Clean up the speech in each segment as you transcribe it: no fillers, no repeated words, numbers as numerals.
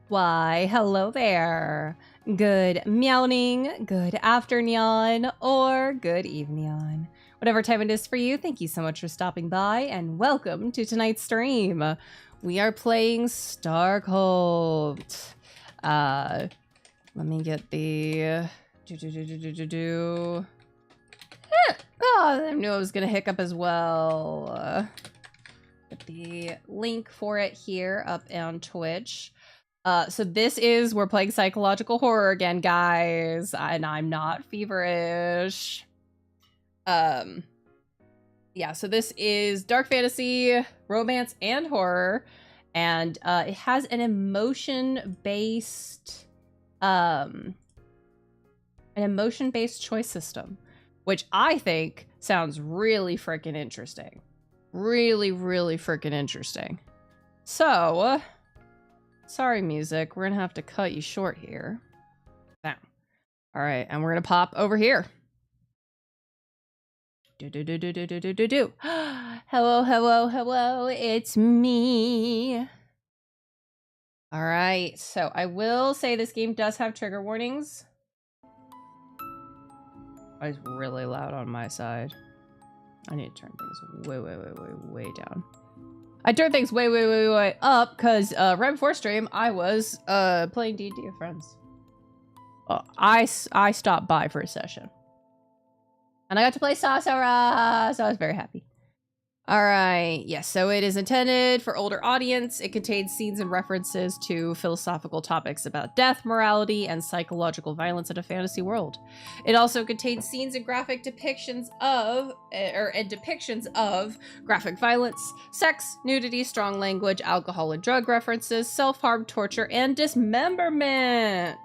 Why, hello there. Good meowing, good afternoon, or good evening. Whatever time it is for you, thank you so much for stopping by and welcome to tonight's stream. We are playing STARCULT. Let me get the... Oh, I knew I was gonna hiccup as well. Get the link for it here up on Twitch. So this is, we're playing psychological horror again, guys, and I'm not feverish. Yeah, so this is dark fantasy, romance, and horror, and it has an emotion-based choice system, which I think sounds really freaking interesting. Really, really freaking interesting. So... sorry, music. We're gonna have to cut you short here. Now. Alright, and we're gonna pop over here. Hello, hello, hello. It's me. Alright, so I will say this game does have trigger warnings. It's really loud on my side. I need to turn things way down. I turned things way up because right before stream I was playing D&D with friends. I stopped by for a session, and I got to play Sorcerer, so I was very happy. All right, yes. So it is intended for older audience. It contains scenes and references to philosophical topics about death, morality, and psychological violence in a fantasy world. It also contains scenes and graphic depictions of, graphic violence, sex, nudity, strong language, alcohol and drug references, self-harm, torture, and dismemberment.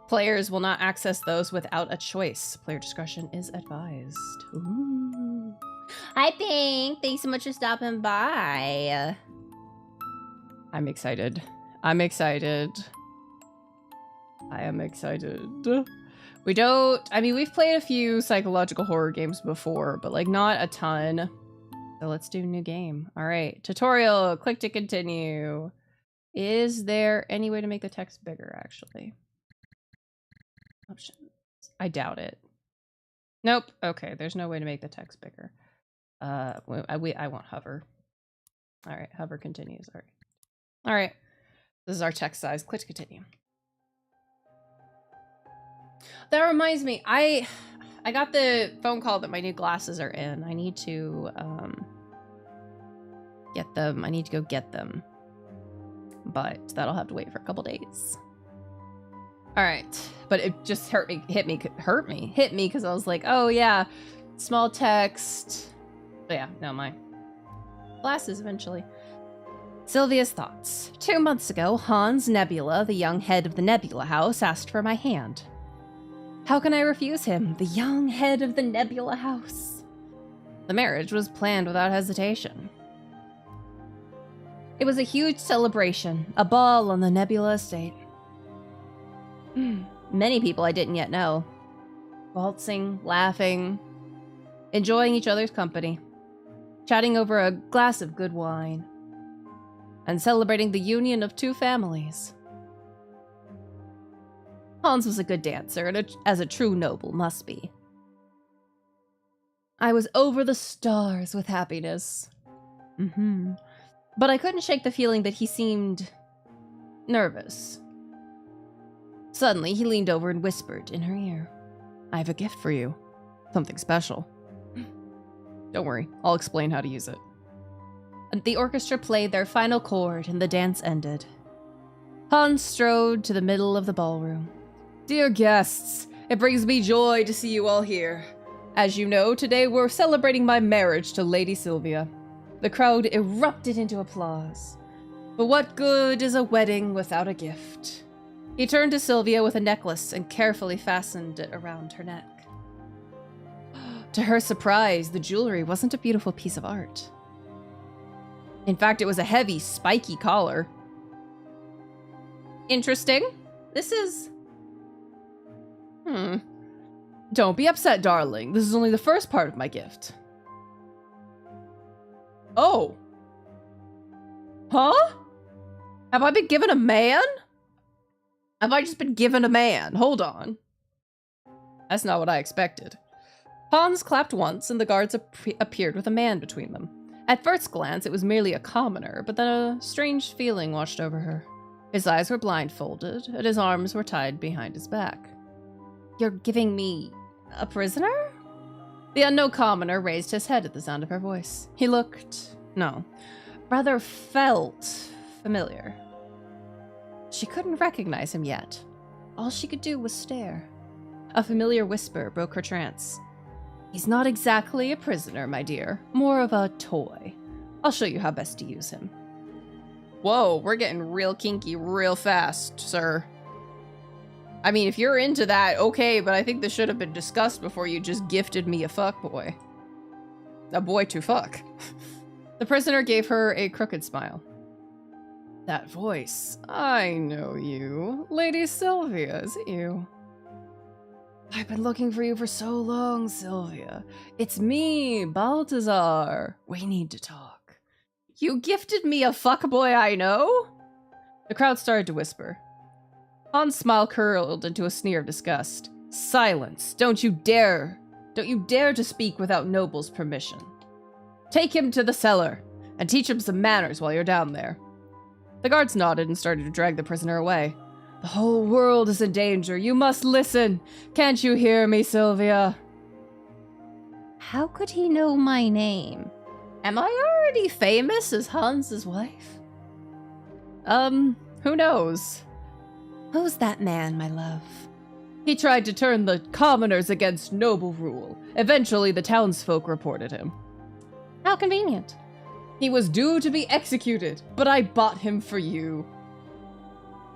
Players will not access those without a choice. Player discretion is advised. Ooh. Hi, Pink. Thanks so much for stopping by. I'm excited. I'm excited. I am excited. We don't... I mean, we've played a few psychological horror games before, but, like, not a ton. So let's do a new game. All right. Tutorial. Click to continue. Is there any way to make the text bigger, actually? Options. I doubt it. Nope. Okay. There's no way to make the text bigger. I won't hover. All right, hover continues. All right. This is our text size. Click to continue. That reminds me, I got the phone call that my new glasses are in. I need to get them. I need to go get them, but that'll have to wait for a couple days. All right, but it just hit me because I was like, oh yeah, small text. But yeah, no, my glasses eventually. Sylvia's thoughts. 2 months ago, Hans Nebula, the young head of the Nebula House, asked for my hand. How can I refuse him, the young head of the Nebula House? The marriage was planned without hesitation. It was a huge celebration, a ball on the Nebula estate. Many people I didn't yet know. Waltzing, laughing, enjoying each other's company. Chatting over a glass of good wine, and celebrating the union of two families. Hans was a good dancer, and as a true noble must be. I was over the stars with happiness. But I couldn't shake the feeling that he seemed nervous. Suddenly, he leaned over and whispered in her ear, I have a gift for you. Something special. Don't worry, I'll explain how to use it. The orchestra played their final chord and the dance ended. Hans strode to the middle of the ballroom. Dear guests, it brings me joy to see you all here. As you know, today we're celebrating my marriage to Lady Sylvia. The crowd erupted into applause. But what good is a wedding without a gift? He turned to Sylvia with a necklace and carefully fastened it around her neck. To her surprise, the jewelry wasn't a beautiful piece of art. In fact, it was a heavy, spiky collar. Interesting. This is... Don't be upset, darling. This is only the first part of my gift. Oh. Huh? Have I been given a man? Have I just been given a man? Hold on. That's not what I expected. Hans clapped once, and the guards appeared with a man between them. At first glance, it was merely a commoner, but then a strange feeling washed over her. His eyes were blindfolded, and his arms were tied behind his back. You're giving me a prisoner? The unknown commoner raised his head at the sound of her voice. He looked, rather felt familiar. She couldn't recognize him yet. All she could do was stare. A familiar whisper broke her trance. He's not exactly a prisoner, my dear. More of a toy. I'll show you how best to use him. Whoa, we're getting real kinky real fast, sir. I mean, if you're into that, okay, but I think this should have been discussed before you just gifted me a fuckboy. A boy to fuck. The prisoner gave her a crooked smile. That voice. I know you. Lady Sylvia, is it you? I've been looking for you for so long, Sylvia. It's me, Balthazar. We need to talk. You gifted me a fuckboy I know? The crowd started to whisper. Hans' smile curled into a sneer of disgust. Silence. Don't you dare to speak without Noble's permission. Take him to the cellar, and teach him some manners while you're down there. The guards nodded and started to drag the prisoner away. The whole world is in danger. You must listen. Can't you hear me, Sylvia? How could he know my name? Am I already famous as Hans's wife? Who knows? Who's that man, my love? He tried to turn the commoners against noble rule. Eventually, the townsfolk reported him. How convenient. He was due to be executed, but I bought him for you.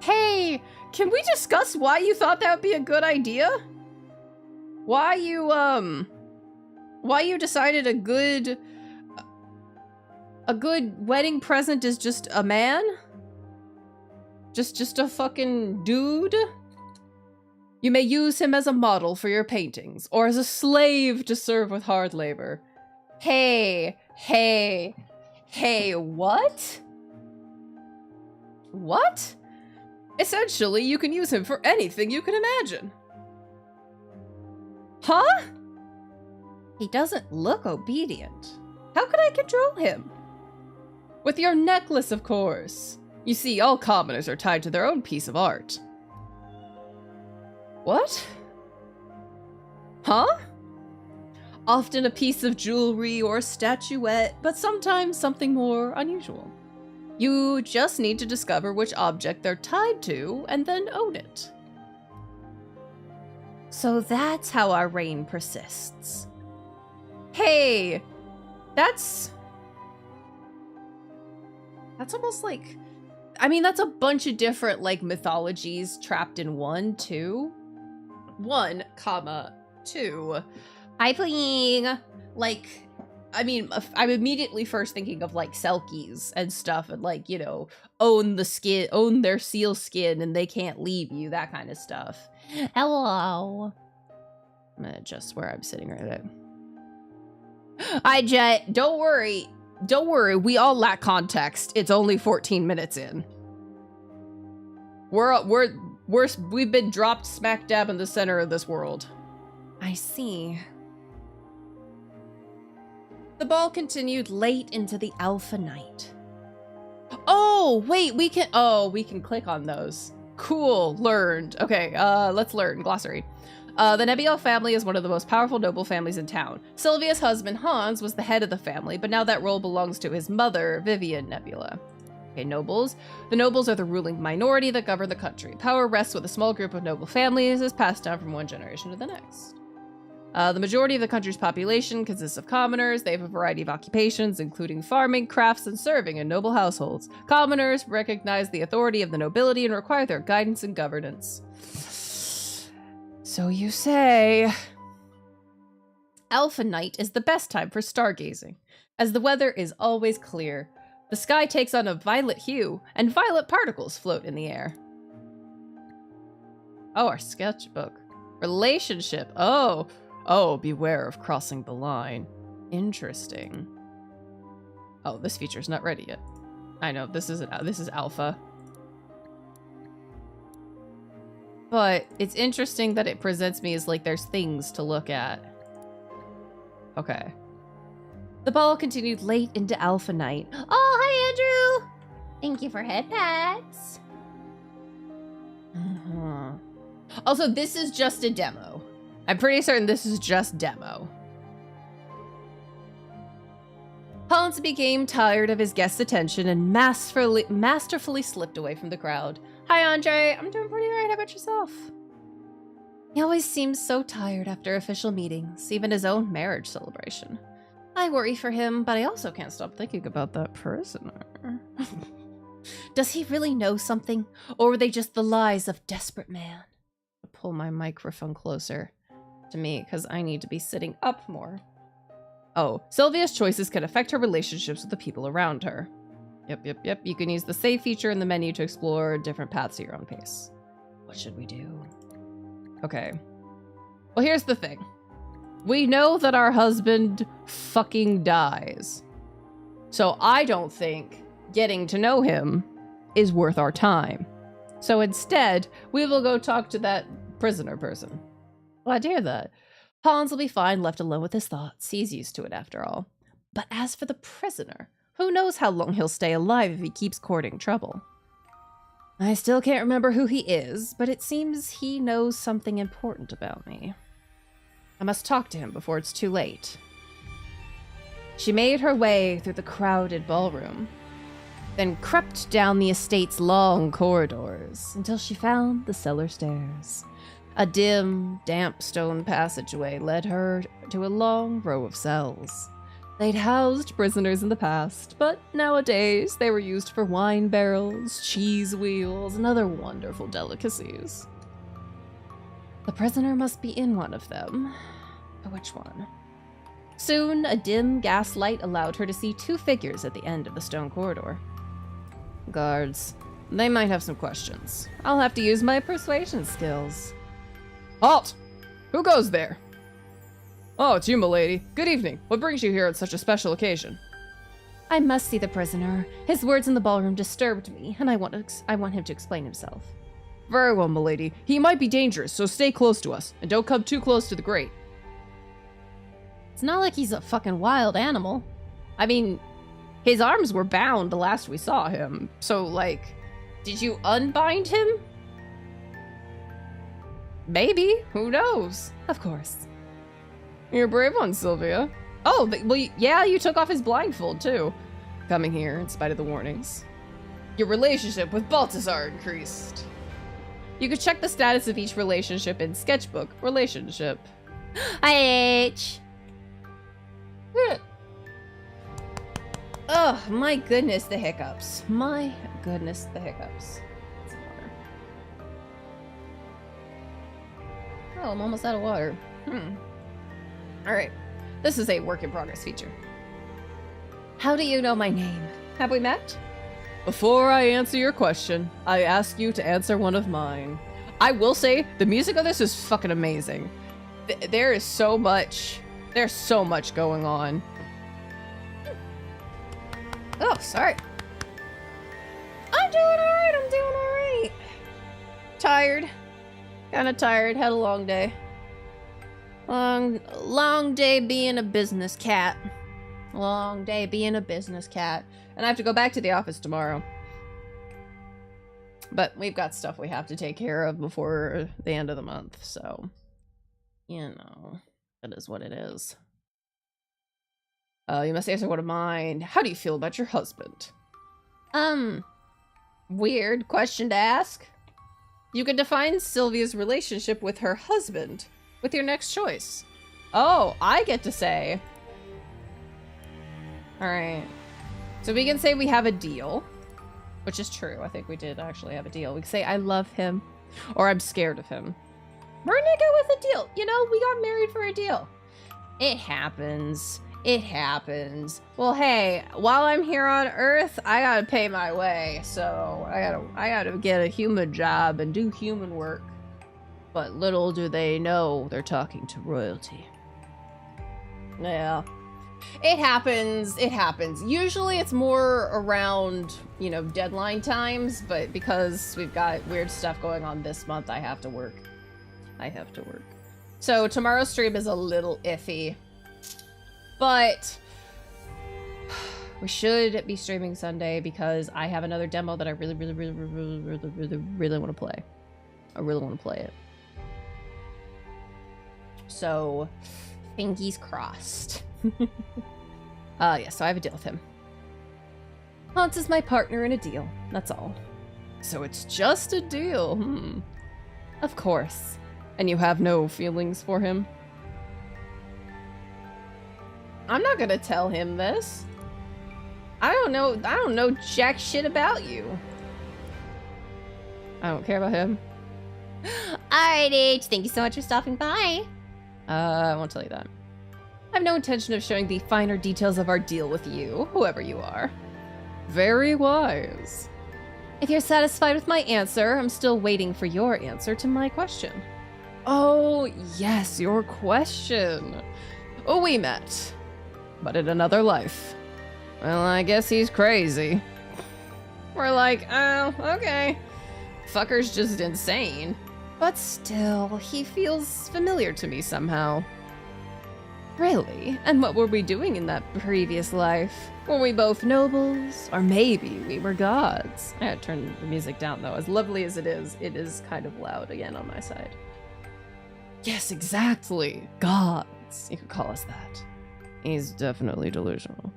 Hey, can we discuss why you thought that would be a good idea? Why you decided a good wedding present is just a man? Just a fucking dude? You may use him as a model for your paintings, or as a slave to serve with hard labor. Hey, what? What? Essentially, you can use him for anything you can imagine. Huh? He doesn't look obedient. How could I control him? With your necklace, of course. You see, all commoners are tied to their own piece of art. What? Huh? Often a piece of jewelry or a statuette, but sometimes something more unusual. You just need to discover which object they're tied to and then own it. So that's how our reign persists. Hey, that's almost like, I mean, that's a bunch of different, like, mythologies trapped in one, too. 1, 2. I playing, like, I mean, I'm immediately first thinking of, like, Selkies and stuff, and, like, you know, own their seal skin and they can't leave you, that kind of stuff. Hello. I'm gonna adjust where I'm sitting right there. Don't worry, we all lack context. It's only 14 minutes in. We've been dropped smack dab in the center of this world. I see. The ball continued late into the alpha night. Oh, wait, we can click on those. Cool, learned. Okay, let's learn. Glossary. The Nebula family is one of the most powerful noble families in town. Sylvia's husband, Hans, was the head of the family, but now that role belongs to his mother, Vivian Nebula. Okay, nobles. The nobles are the ruling minority that govern the country. Power rests with a small group of noble families, is passed down from one generation to the next. The majority of the country's population consists of commoners. They have a variety of occupations, including farming, crafts, and serving in noble households. Commoners recognize the authority of the nobility and require their guidance and governance. So you say. Alpha night is the best time for stargazing, as the weather is always clear. The sky takes on a violet hue, and violet particles float in the air. Oh, our sketchbook. Relationship. Oh, beware of crossing the line. Interesting. Oh, this feature's not ready yet. I know, this is alpha. But it's interesting that it presents me as like there's things to look at. Okay. The ball continued late into alpha night. Oh, hi, Andrew! Thank you for head pats. Also, this is just a demo. I'm pretty certain this is just demo. Collins became tired of his guests' attention and masterfully slipped away from the crowd. Hi, Andre. I'm doing pretty alright. How about yourself? He always seems so tired after official meetings, even his own marriage celebration. I worry for him, but I also can't stop thinking about that prisoner. Does he really know something, or were they just the lies of desperate man? I'll pull my microphone closer to me, because I need to be sitting up more. Oh, Sylvia's choices can affect her relationships with the people around her. Yep. You can use the save feature in the menu to explore different paths at your own pace. What should we do? Okay. Well, here's the thing. We know that our husband fucking dies. So I don't think getting to know him is worth our time. So instead, we will go talk to that prisoner person. Glad to hear that. Hans will be fine left alone with his thoughts. He's used to it after all. But as for the prisoner, who knows how long he'll stay alive if he keeps courting trouble. I still can't remember who he is, but it seems he knows something important about me. I must talk to him before it's too late. She made her way through the crowded ballroom, then crept down the estate's long corridors until she found the cellar stairs. A dim, damp stone passageway led her to a long row of cells. They'd housed prisoners in the past, but nowadays they were used for wine barrels, cheese wheels, and other wonderful delicacies. The prisoner must be in one of them. But which one? Soon, a dim gaslight allowed her to see two figures at the end of the stone corridor. Guards. They might have some questions. I'll have to use my persuasion skills. Halt! Who goes there? Oh, it's you, milady. Good evening. What brings you here on such a special occasion? I must see the prisoner. His words in the ballroom disturbed me, and I want him to explain himself. Very well, milady. He might be dangerous, so stay close to us, and don't come too close to the grate. It's not like he's a fucking wild animal. I mean, his arms were bound the last we saw him, so, like, did you unbind him? Maybe. Who knows? Of course. You're a brave one, Sylvia. Oh, well, yeah, you took off his blindfold, too. Coming here, in spite of the warnings. Your relationship with Balthazar increased. You could check the status of each relationship in Sketchbook Relationship. IH! Oh, my goodness, the hiccups. My goodness, the hiccups. Oh, I'm almost out of water. Alright. This is a work in progress feature. How do you know my name? Have we met? Before I answer your question, I ask you to answer one of mine. I will say, the music of this is fucking amazing. There's so much going on. Oh, sorry. I'm doing alright. Tired. Kinda tired, had a long day. Long day being a business cat. Long day being a business cat. And I have to go back to the office tomorrow. But we've got stuff we have to take care of before the end of the month, so... You know, that is what it is. You must answer one of mine. How do you feel about your husband? Weird question to ask. You can define Sylvia's relationship with her husband with your next choice. Oh, I get to say. Alright. So we can say we have a deal, which is true. I think we did actually have a deal. We can say I love him, or I'm scared of him. We're gonna go with a deal. You know, we got married for a deal. It happens. It happens. Well, hey, while I'm here on Earth, I gotta pay my way. So I gotta get a human job and do human work. But little do they know they're talking to royalty. Yeah. It happens. It happens. Usually it's more around, you know, deadline times, but because we've got weird stuff going on this month, I have to work. So tomorrow's stream is a little iffy, but we should be streaming Sunday because I have another demo that I really want to play. I really want to play it. So, fingers crossed. Yeah, so I have a deal with him. Hans is my partner in a deal, that's all. So it's just a deal, Of course. And you have no feelings for him? I'm not gonna tell him this. I don't know jack shit about you. I don't care about him. Alright, H, thank you so much for stopping by. I won't tell you that. I have no intention of showing the finer details of our deal with you, whoever you are. Very wise. If you're satisfied with my answer, I'm still waiting for your answer to my question. Oh, yes, your question. Oh, we met. But in another life. Well, I guess he's crazy. We're like, oh, okay. Fucker's just insane. But still, he feels familiar to me somehow. Really? And what were we doing in that previous life? Were we both nobles? Or maybe we were gods? I had to turn the music down though. As lovely as it is kind of loud again on my side. Yes, exactly. Gods. You could call us that. He's definitely delusional.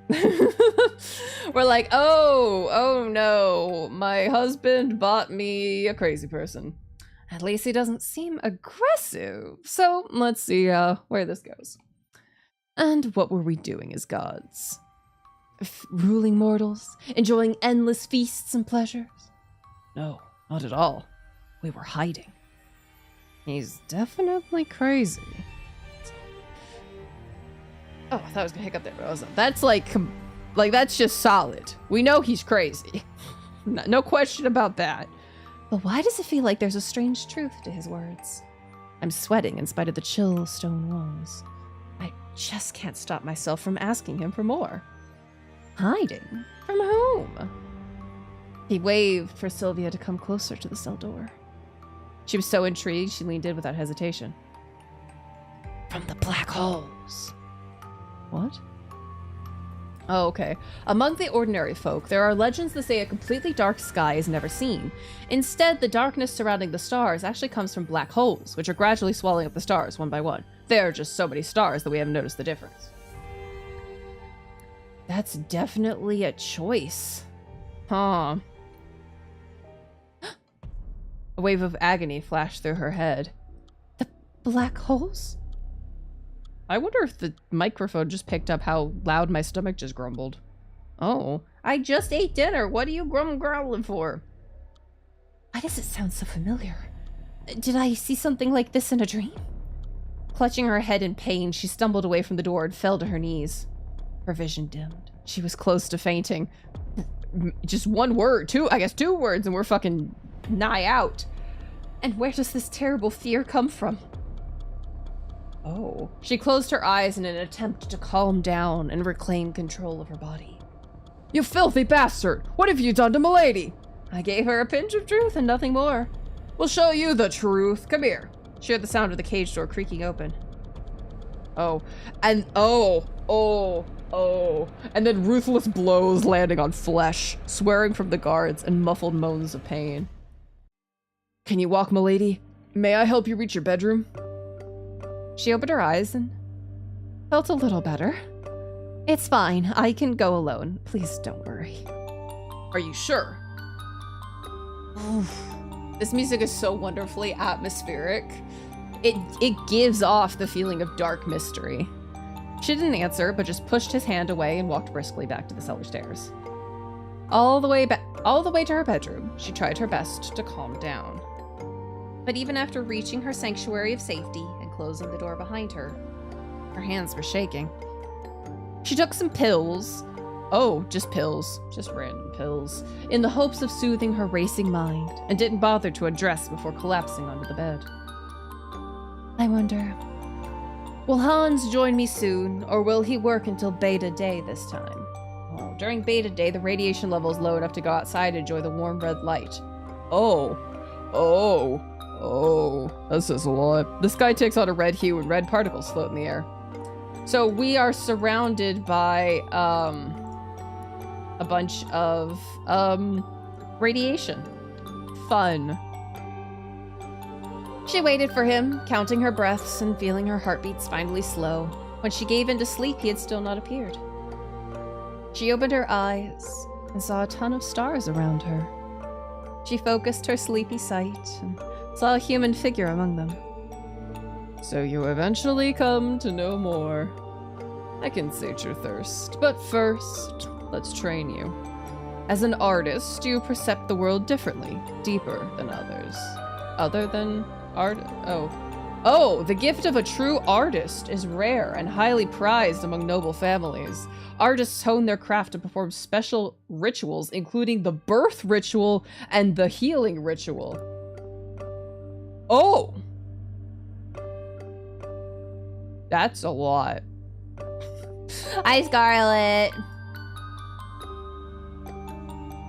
We're like, oh no, my husband bought me a crazy person. At least he doesn't seem aggressive. So let's see where this goes. And what were we doing as gods? Ruling mortals? Enjoying endless feasts and pleasures? No, not at all. We were hiding. He's definitely crazy. Oh, I thought I was gonna hiccup there, but I wasn't. That's like that's just solid. We know he's crazy. No question about that. But why does it feel like there's a strange truth to his words? I'm sweating in spite of the chill stone walls. I just can't stop myself from asking him for more. Hiding? From whom? He waved for Sylvia to come closer to the cell door. She was so intrigued, she leaned in without hesitation. From the black holes. What? Oh, okay. Among the ordinary folk, there are legends that say a completely dark sky is never seen. Instead, the darkness surrounding the stars actually comes from black holes, which are gradually swallowing up the stars one by one. There are just so many stars that we haven't noticed the difference. That's definitely a choice. Huh. A wave of agony flashed through her head. The black holes? I wonder if the microphone just picked up how loud my stomach just grumbled. Oh, I just ate dinner. What are you growling for? Why does it sound so familiar? Did I see something like this in a dream? Clutching her head in pain, she stumbled away from the door and fell to her knees. Her vision dimmed. She was close to fainting. Just one word, I guess two words, and we're fucking nigh out. And where does this terrible fear come from? Oh. She closed her eyes in an attempt to calm down and reclaim control of her body. You filthy bastard! What have you done to Milady? I gave her a pinch of truth and nothing more. We'll show you the truth. Come here. She heard the sound of the cage door creaking open. Oh. And oh. And then ruthless blows landing on flesh, swearing from the guards, and muffled moans of pain. Can you walk, Milady? May I help you reach your bedroom? She opened her eyes and felt a little better. It's fine. I can go alone. Please don't worry. Are you sure? Oof. This music is so wonderfully atmospheric. It gives off the feeling of dark mystery. She didn't answer, but just pushed his hand away and walked briskly back to the cellar stairs. All the way to her bedroom, she tried her best to calm down. But even after reaching her sanctuary of safety and closing the door behind her, her hands were shaking. She took some pills. Oh, just pills. Just random pills. In the hopes of soothing her racing mind, and didn't bother to undress before collapsing onto the bed. I wonder Will Hans join me soon, or will he work until beta day this time? Oh, during beta day, the radiation level is low enough to go outside and enjoy the warm red light. Oh. This is a lot. The sky takes on a red hue and red particles float in the air. So we are surrounded by, a bunch of, radiation. Fun. She waited for him, counting her breaths and feeling her heartbeats finally slow. When she gave in to sleep, he had still not appeared. She opened her eyes and saw a ton of stars around her. She focused her sleepy sight and saw a human figure among them. So you eventually come to know more. I can sate your thirst, but first, let's train you. As an artist, you perceive the world differently, deeper than others. Other than art? Oh, the gift of a true artist is rare and highly prized among noble families. Artists hone their craft to perform special rituals, including the birth ritual and the healing ritual. Oh! That's a lot. Hi, Scarlet.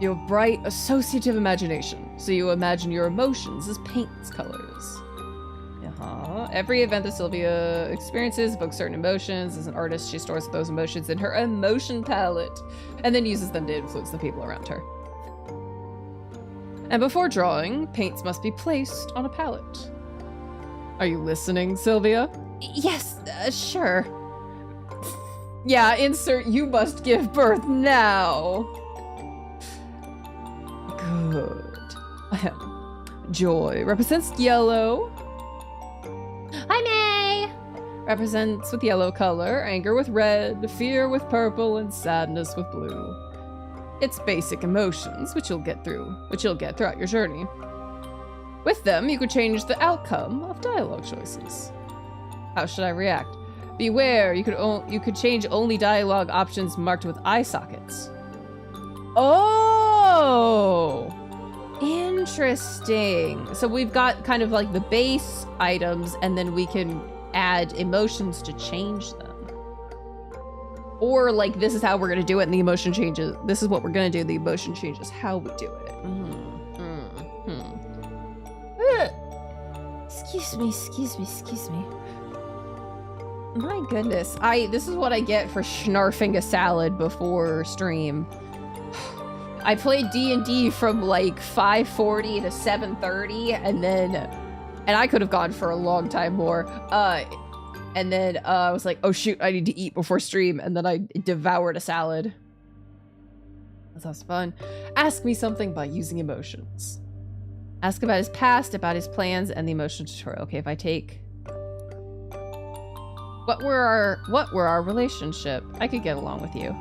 You have bright, associative imagination, so you imagine your emotions as paint colors. Every event that Sylvia experiences evokes certain emotions. As an artist, she stores those emotions in her emotion palette, and then uses them to influence the people around her. And before drawing, paints must be placed on a palette. Are you listening, Sylvia? Yes, sure. Yeah, insert you must give birth now. Good. Joy represents yellow. Hi, May! Represents with yellow color, anger with red, fear with purple, and sadness with blue. It's basic emotions, which you'll get throughout your journey. With them, you could change the outcome of dialogue choices. How should I react? Beware, you could change only dialogue options marked with eye sockets. Oh! Interesting. So we've got kind of like the base items, and then we can add emotions to change them. Or like this is how we're gonna do it, and the emotion changes. This is what we're gonna do. The emotion changes how we do it. Excuse me. My goodness, this is what I get for snarfing a salad before stream. I played D&D from like 5:40 to 7:30, and I could have gone for a long time more. And then I was like, oh shoot, I need to eat before stream, and then I devoured a salad. That sounds fun. Ask me something by using emotions. Ask about his past, about his plans, and the emotion tutorial. Okay, if I take... What were our relationship? I could get along with you.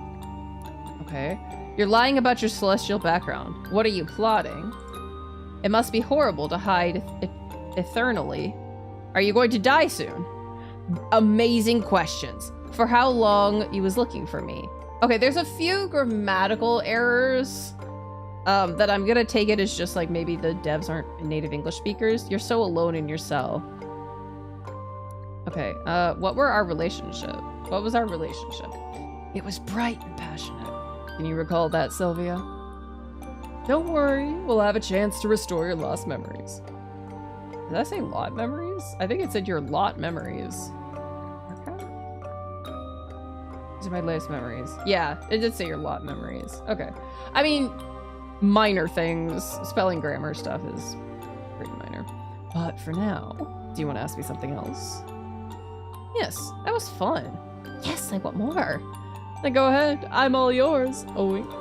Okay. You're lying about your celestial background. What are you plotting? It must be horrible to hide eternally. Are you going to die soon? Amazing questions. For how long you was looking for me? Okay, there's a few grammatical errors that I'm gonna take it as just like maybe the devs aren't native English speakers. You're so alone in your cell. Okay, what were our relationship? What was our relationship? It was bright and passionate. Can you recall that, Sylvia? Don't worry, we'll have a chance to restore your lost memories. Did I say lot memories? I think it said your lot memories. Okay. These are my latest memories. Yeah, it did say your lot memories. Okay. I mean, minor things. Spelling grammar stuff is pretty minor. But for now, do you want to ask me something else? Yes, that was fun. Yes, I want more. Then go ahead. I'm all yours. A wink.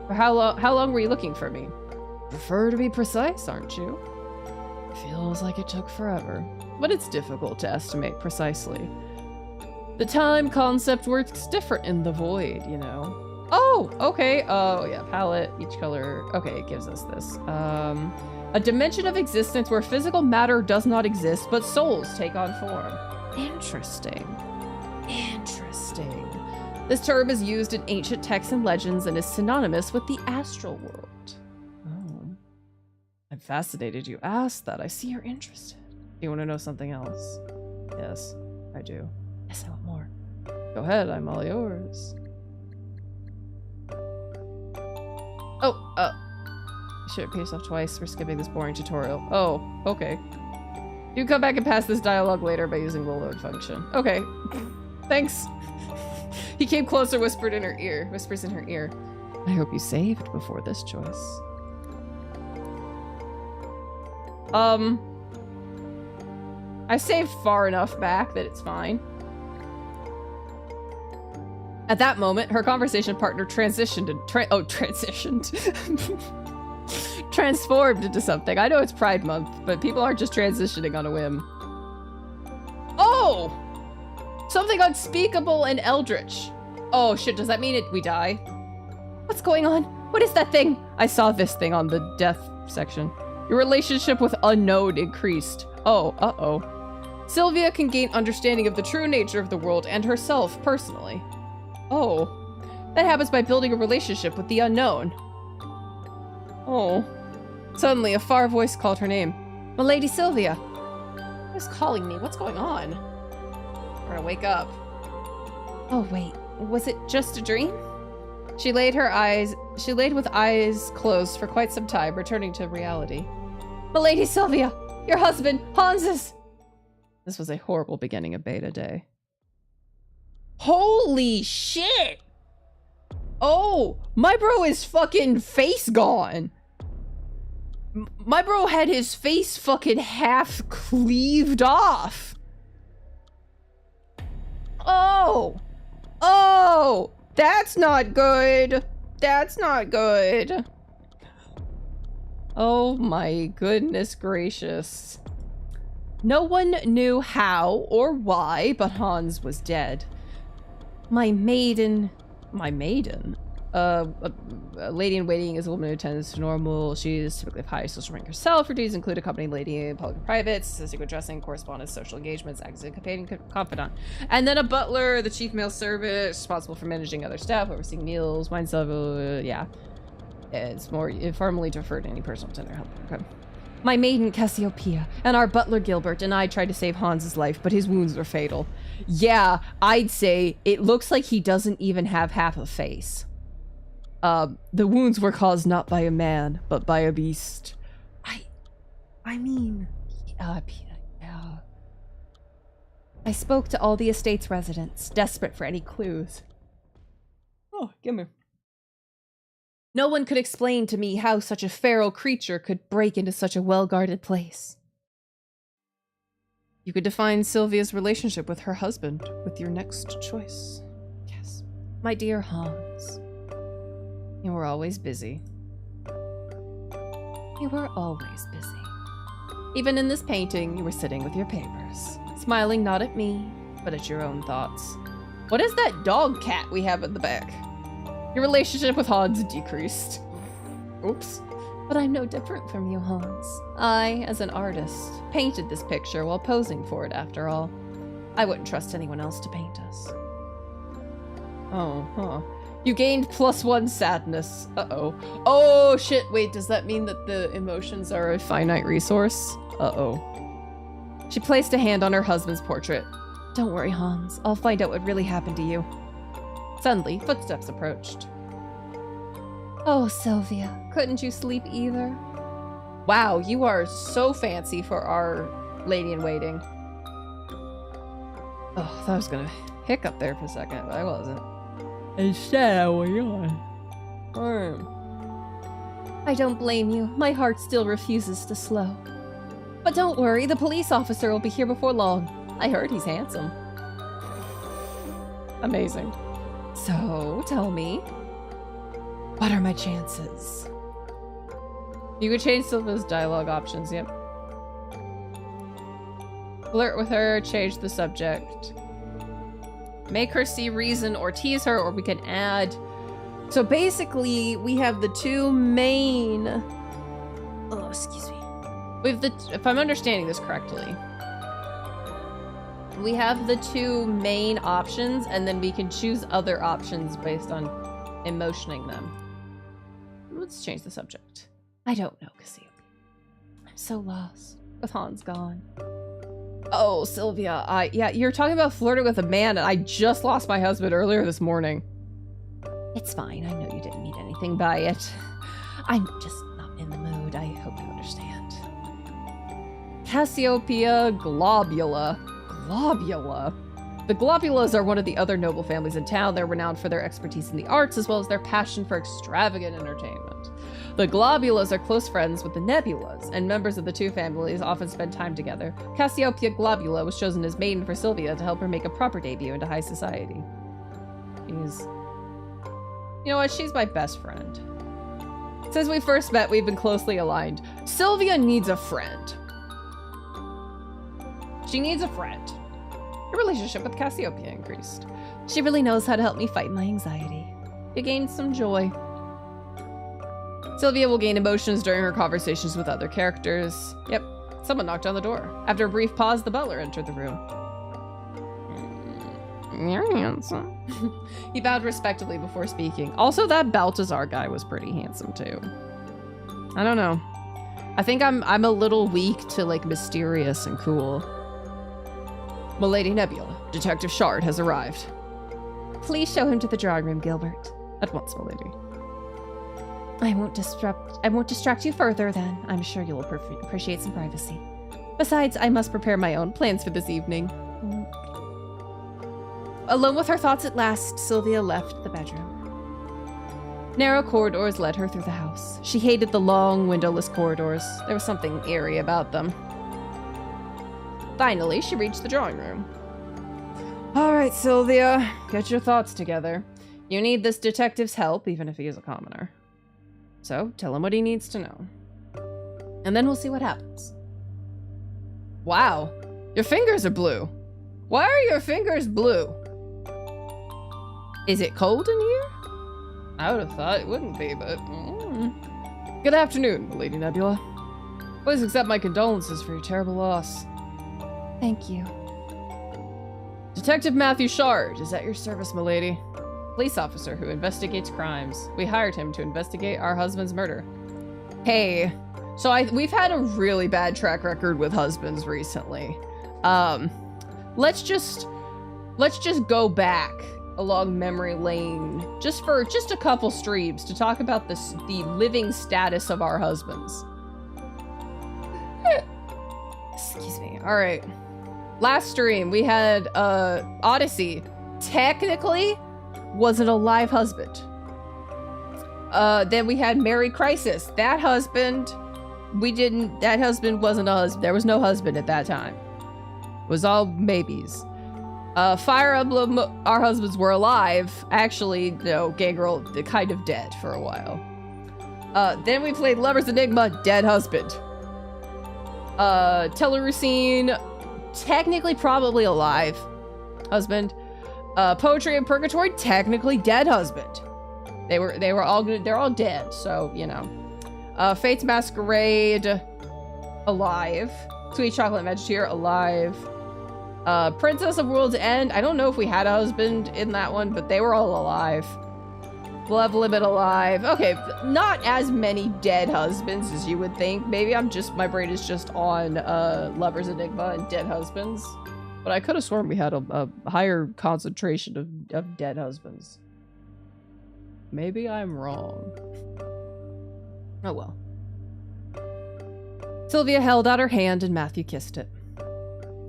For how long were you looking for me? Prefer to be precise, aren't you? Feels like it took forever, but it's difficult to estimate precisely. The time concept works different in the void, you know. Oh, okay. Oh, yeah, palette, each color. Okay, it gives us this. A dimension of existence where physical matter does not exist, but souls take on form. Interesting. Interesting. This term is used in ancient texts and legends and is synonymous with the astral world. Oh. I'm fascinated you asked that. I see you're interested. Do you want to know something else? Yes, I do. Yes, I want more. Go ahead, I'm all yours. Oh, you should repeat yourself twice for skipping this boring tutorial. Oh, okay. You can come back and pass this dialogue later by using the load function. Okay. Thanks. He came closer, whispers in her ear. I hope you saved before this choice. I saved far enough back that it's fine. At that moment, her conversation partner transitioned transformed into something. I know it's Pride Month, but people aren't just transitioning on a whim. Oh! Something unspeakable and eldritch. Oh shit, does that mean we die? What's going on? What is that thing? I saw this thing on the death section. Your relationship with unknown increased. Oh, uh-oh. Sylvia can gain understanding of the true nature of the world and herself personally. Oh. That happens by building a relationship with the unknown. Oh. Suddenly, a far voice called her name. Milady Sylvia. Who's calling me? What's going on? I'm gonna wake up. Oh, wait. Was it just a dream? She laid with eyes closed for quite some time, returning to reality. Milady Sylvia! Your husband, Hans's! This was a horrible beginning of beta day. Holy shit! Oh, my bro is fucking face gone. My bro had his face fucking half cleaved off. Oh! Oh! That's not good. That's not good. Oh my goodness gracious. No one knew how or why, but Hans was dead. A lady-in-waiting is a woman who tends to normal. She is typically of high social rank herself. Her duties include accompanying lady in public and private, secret dressing, correspondence, social engagements, acts as a companion, confidant. And then a butler, the chief male servant, responsible for managing other staff, overseeing meals, wine service, yeah. It's more informally deferred to any personal tender help. Okay. My maiden Cassiopeia and our butler Gilbert and I tried to save Hans's life, but his wounds were fatal. Yeah, I'd say it looks like he doesn't even have half a face. The wounds were caused not by a man, but by a beast. I mean, yeah. I spoke to all the estate's residents, desperate for any clues. Oh, gimme. No one could explain to me how such a feral creature could break into such a well-guarded place. You could define Sylvia's relationship with her husband with your next choice. Yes. My dear Hans. You were always busy. You were always busy. Even in this painting, you were sitting with your papers, smiling not at me, but at your own thoughts. What is that dog cat we have in the back? Your relationship with Hans decreased. Oops. But I'm no different from you, Hans. I, as an artist, painted this picture while posing for it, after all. I wouldn't trust anyone else to paint us. Oh, huh. You gained +1 sadness. Uh-oh. Oh, shit. Wait, does that mean that the emotions are a finite resource? Uh-oh. She placed a hand on her husband's portrait. Don't worry, Hans. I'll find out what really happened to you. Suddenly, footsteps approached. Oh, Sylvia, couldn't you sleep either? Wow, you are so fancy for our lady-in-waiting. Oh, I thought I was gonna hiccup there for a second, but I wasn't. Instead, I was on. I don't blame you. My heart still refuses to slow. But don't worry, the police officer will be here before long. I heard he's handsome. Amazing. So, tell me, what are my chances? You could change Sylvia's dialogue options, yep. Flirt with her, change the subject. Make her see reason or tease her, or we can add. So basically, we have the two main... Oh, excuse me. We have the... If I'm understanding this correctly, we have the two main options, and then we can choose other options based on emotioning them. Let's change the subject. I don't know, Cassiopeia. I'm so lost with Hans gone. Oh, Sylvia, yeah, you're talking about flirting with a man, and I just lost my husband earlier this morning. It's fine. I know you didn't mean anything by it. I'm just not in the mood. I hope you understand. Cassiopeia globula. Globula? The Globulas are one of the other noble families in town. They're renowned for their expertise in the arts, as well as their passion for extravagant entertainment. The Globulas are close friends with the Nebulas, and members of the two families often spend time together. Cassiopeia globula was chosen as maiden for Sylvia to help her make a proper debut into high society. You know what? She's my best friend. Since we first met, we've been closely aligned. Sylvia needs a friend. She needs a friend. Her relationship with Cassiopeia increased. She really knows how to help me fight my anxiety. You gained some joy. Sylvia will gain emotions during her conversations with other characters. Yep, someone knocked on the door. After a brief pause, the butler entered the room. You're handsome. He bowed respectfully before speaking. Also, that Baltazar guy was pretty handsome too. I don't know. I think I'm a little weak to like mysterious and cool. Milady Nebula, Detective Shard has arrived. Please show him to the drawing room, Gilbert. At once, milady. I won't distract you further then. I'm sure you'll appreciate some privacy. Besides, I must prepare my own plans for this evening. Alone with her thoughts at last, Sylvia left the bedroom. Narrow corridors led her through the house. She hated the long, windowless corridors. There was something eerie about them. Finally, she reached the drawing room. All right, Sylvia, get your thoughts together. You need this detective's help, even if he is a commoner. So, tell him what he needs to know. And then we'll see what happens. Wow, your fingers are blue. Why are your fingers blue? Is it cold in here? I would have thought it wouldn't be, but... Good afternoon, Lady Nebula. Please accept my condolences for your terrible loss. Thank you. Detective Matthew Shard is at your service, milady. Police officer who investigates crimes. We hired him to investigate our husband's murder. Hey, so we've had a really bad track record with husbands recently. Let's just go back along memory lane just a couple streams to talk about the living status of our husbands. Excuse me. All right. Last stream we had Odyssey. Technically was an alive husband. Then we had Merry Crisis. That husband wasn't a husband. There was no husband at that time. It was all maybes. Fire Emblem, our husbands were alive. Actually, no, Gay Girl, kind of dead for a while. Then we played Lover's Enigma, dead husband. Tellerusine, technically probably alive husband. Poetry in Purgatory, technically dead husband. They're all dead, so, you know. Fate's Masquerade, alive. Sweet Chocolate Magiteer, alive. Princess of World's End, I don't know if we had a husband in that one, but they were all alive. Love Limit, alive. Okay, not as many dead husbands as you would think. Maybe my brain is just on Lover's Enigma and dead husbands. But I could have sworn we had a higher concentration of dead husbands. Maybe I'm wrong. Oh well. Sylvia held out her hand and Matthew kissed it.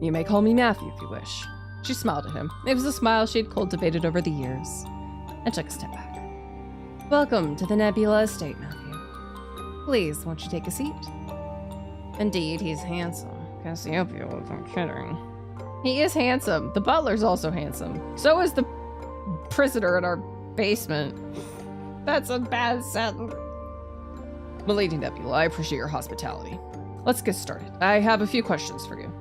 You may call me Matthew if you wish. She smiled at him. It was a smile she had cultivated over the years, and took a step back. Welcome to the Nebula Estate, Matthew. Please, won't you take a seat? Indeed, he's handsome. Cassiopeia wasn't kidding. He is handsome. The butler's also handsome. So is the prisoner in our basement. That's a bad sentence. Milady Nebula, I appreciate your hospitality. Let's get started. I have a few questions for you.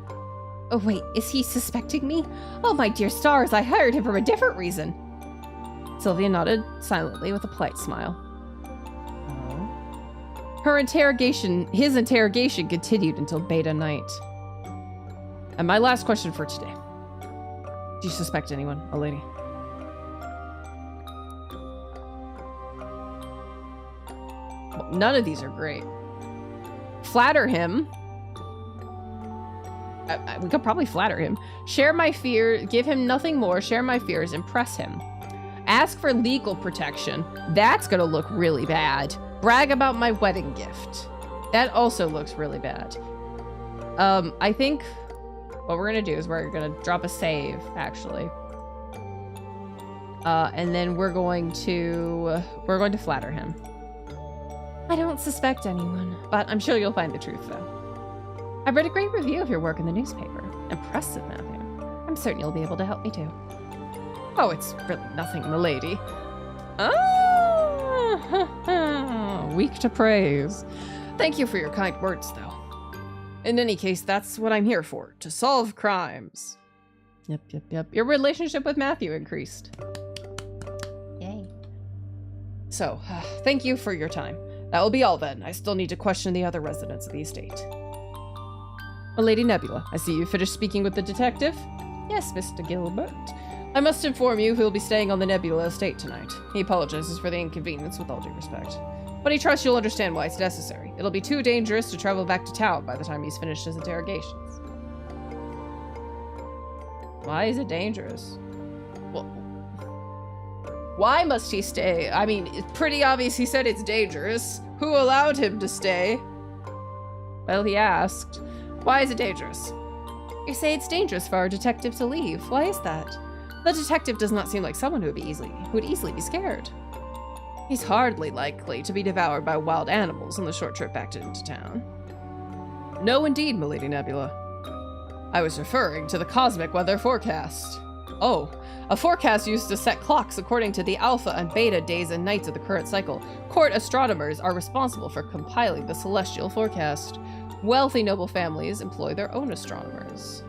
Oh wait, is he suspecting me? Oh my dear stars, I hired him for a different reason. Sylvia nodded silently with a polite smile. Oh. His interrogation continued until beta night. And my last question for today. Do you suspect anyone, a lady? Well, none of these are great. flatter him. We could probably flatter him. Share my fear, give him nothing more, share my fears, impress him. Ask for legal protection. That's gonna look really bad. Brag about my wedding gift. That also looks really bad. I think what we're gonna do is we're gonna drop a save, actually. And then we're going to flatter him. I don't suspect anyone, but I'm sure you'll find the truth, though. I've read a great review of your work in the newspaper. Impressive, Matthew. I'm certain you'll be able to help me, too. Oh, it's really nothing, milady. Ah, weak to praise. Thank you for your kind words, though. In any case, that's what I'm here for, to solve crimes. Yep. Your relationship with Matthew increased. Yay. So, thank you for your time. That will be all then. I still need to question the other residents of the estate. Well, Lady Nebula, I see you finished speaking with the detective? Yes, Mr. Gilbert. I must inform you he'll be staying on the Nebula estate tonight. He apologizes for the inconvenience with all due respect. But he trusts you'll understand why it's necessary. It'll be too dangerous to travel back to town by the time he's finished his interrogations. Why is it dangerous? Well, why must he stay? I mean, it's pretty obvious he said it's dangerous. Who allowed him to stay? Well, he asked. Why is it dangerous? You say it's dangerous for our detective to leave. Why is that? The detective does not seem like someone who would easily be scared. He's hardly likely to be devoured by wild animals on the short trip back into town. No, indeed, Milady Nebula. I was referring to the cosmic weather forecast. Oh, a forecast used to set clocks according to the alpha and beta days and nights of the current cycle. Court astronomers are responsible for compiling the celestial forecast. Wealthy noble families employ their own astronomers.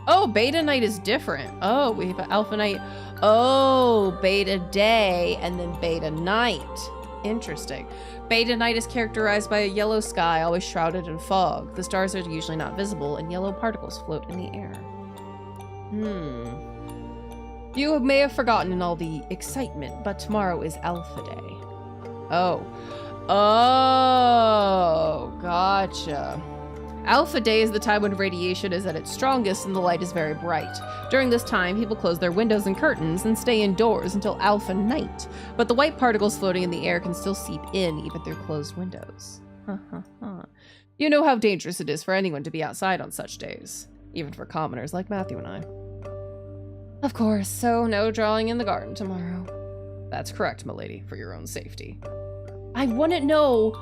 Oh, beta night is different. Oh, we have alpha night. Oh, beta day and then beta night. Interesting. Beta night is characterized by a yellow sky, always shrouded in fog. The stars are usually not visible, and yellow particles float in the air. You may have forgotten in all the excitement, but tomorrow is Alpha Day. Oh, gotcha. Alpha Day is the time when radiation is at its strongest and the light is very bright. During this time, people close their windows and curtains and stay indoors until Alpha Night, but the white particles floating in the air can still seep in even through closed windows. You know how dangerous it is for anyone to be outside on such days, even for commoners like Matthew and I. Of course, so no drawing in the garden tomorrow. That's correct, milady, for your own safety. I wouldn't know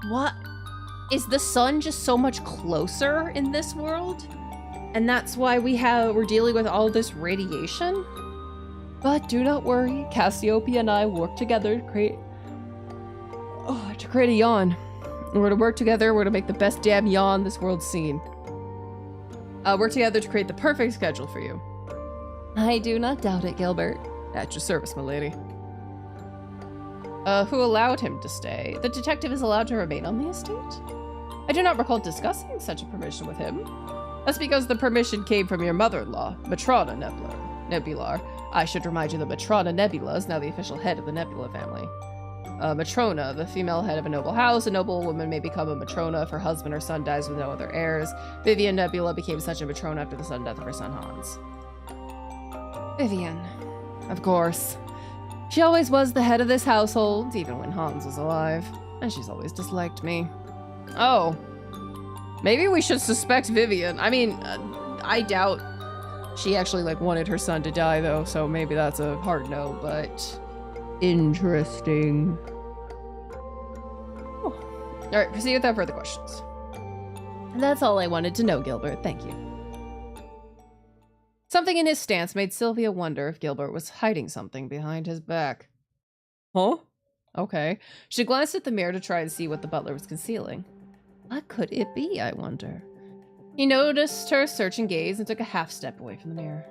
what... Is the sun just so much closer in this world? And that's why we're dealing with all this radiation? But do not worry, Cassiopeia and I work together to create a yawn. We're to work together, we're to make the best damn yawn this world's seen. Work together to create the perfect schedule for you. I do not doubt it, Gilbert. At your service, milady. Who allowed him to stay? The detective is allowed to remain on the estate? I do not recall discussing such a permission with him. That's because the permission came from your mother-in-law, Matrona Nebular. I should remind you that Matrona Nebula is now the official head of the Nebula family. Matrona, the female head of a noble house. A noble woman may become a Matrona if her husband or son dies with no other heirs. Vivian Nebula became such a Matrona after the sudden death of her son Hans. Vivian. Of course. She always was the head of this household, even when Hans was alive. And she's always disliked me. Oh. Maybe we should suspect Vivian. I mean, I doubt she actually, wanted her son to die, though, so maybe that's a hard no, but... Interesting. Oh. Alright, proceed without further questions. That's all I wanted to know, Gilbert. Thank you. Something in his stance made Sylvia wonder if Gilbert was hiding something behind his back. Huh? Okay. She glanced at the mirror to try and see what the butler was concealing. What could it be, I wonder? He noticed her searching gaze and took a half step away from the mirror.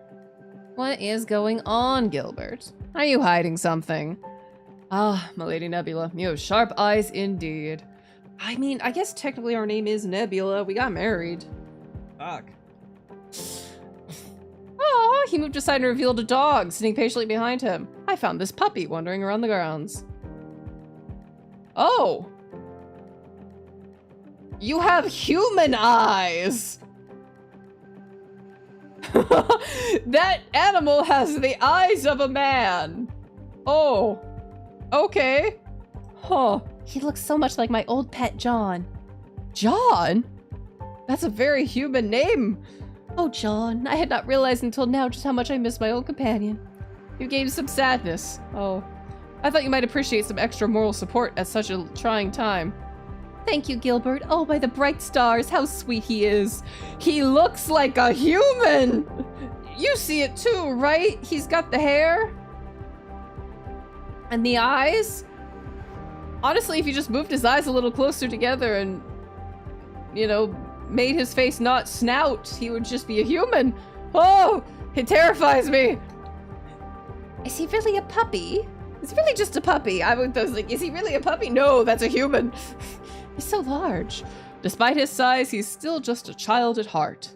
What is going on, Gilbert? Are you hiding something? Ah, Milady Nebula, you have sharp eyes indeed. I mean, I guess technically our name is Nebula. We got married. Fuck. Oh, he moved aside and revealed a dog sitting patiently behind him. I found this puppy wandering around the grounds. Oh. You have human eyes! That animal has the eyes of a man! Oh. Okay. Huh. He looks so much like my old pet, John. John? That's a very human name. Oh, John, I had not realized until now just how much I miss my old companion. You gave some sadness. Oh. I thought you might appreciate some extra moral support at such a trying time. Thank you, Gilbert. Oh, by the bright stars, how sweet he is. He looks like a human! You see it too, right? He's got the hair. And the eyes. Honestly, if you just moved his eyes a little closer together and, you know, made his face not snout, he would just be a human. Oh, it terrifies me. Is he really a puppy? Is he really just a puppy? I was like, is he really a puppy? No, that's a human. He's so large. Despite his size, he's still just a child at heart.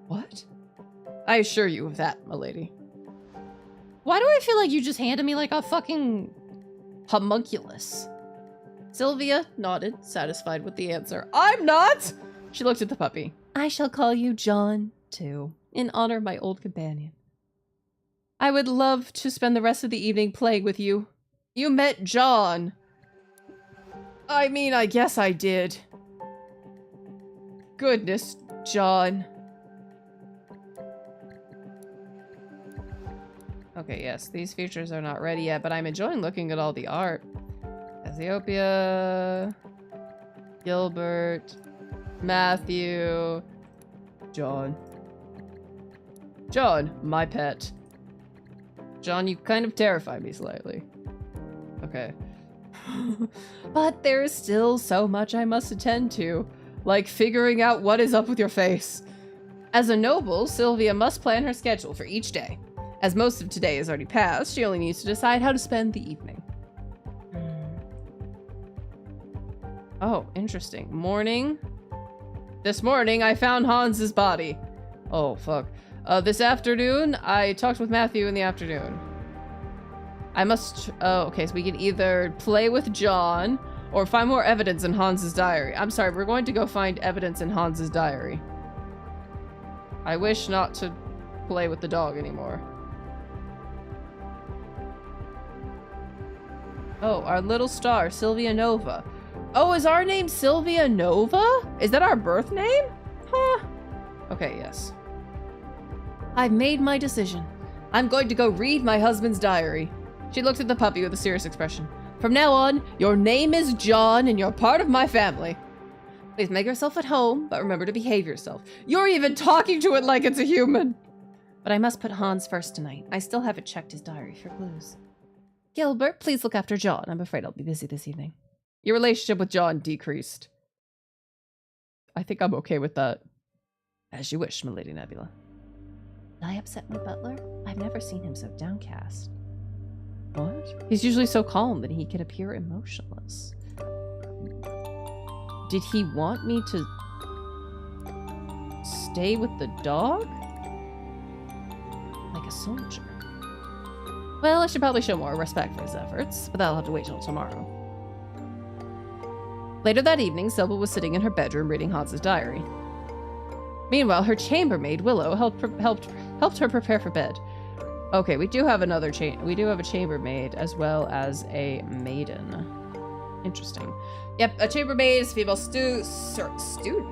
What? I assure you of that, milady. Why do I feel like you just handed me like a fucking homunculus? Sylvia nodded, satisfied with the answer. I'm not! She looked at the puppy. I shall call you John, too, in honor of my old companion. I would love to spend the rest of the evening playing with you. You met John. I mean, I guess I did. Goodness, John. Okay, yes, these features are not ready yet, but I'm enjoying looking at all the art. Ethiopia, Gilbert, Matthew, John. John, my pet. John, you kind of terrify me slightly. Okay. But there is still so much I must attend to, like figuring out what is up with your face. As a noble, Sylvia must plan her schedule for each day. As most of today is already passed, she only needs to decide how to spend the evening. Oh, interesting. Morning. This morning, I found Hans's body. Oh, fuck. This afternoon, I talked with Matthew in the afternoon. I must... Oh, okay, so we can either play with John or find more evidence in Hans's diary. I'm sorry, we're going to go find evidence in Hans's diary. I wish not to play with the dog anymore. Oh, our little star, Sylvia Nova. Oh, is our name Sylvia Nova? Is that our birth name? Huh. Okay, yes. I've made my decision. I'm going to go read my husband's diary. She looked at the puppy with a serious expression. From now on, your name is John and you're part of my family. Please make yourself at home, but remember to behave yourself. You're even talking to it like it's a human. But I must put Hans first tonight. I still haven't checked his diary for clues. Gilbert, please look after John. I'm afraid I'll be busy this evening. Your relationship with John decreased. I think I'm okay with that. As you wish, Milady Nebula. Did I upset my butler? I've never seen him so downcast. What? He's usually so calm that he can appear emotionless. Did he want me to stay with the dog? Like a soldier. Well, I should probably show more respect for his efforts, but that'll have to wait till tomorrow. Later that evening, Sylvia was sitting in her bedroom reading Hans's diary. Meanwhile, her chambermaid, Willow, helped her prepare for bed. Okay, we do have another we do have a chambermaid as well as a maiden. Interesting. Yep, a chambermaid is a female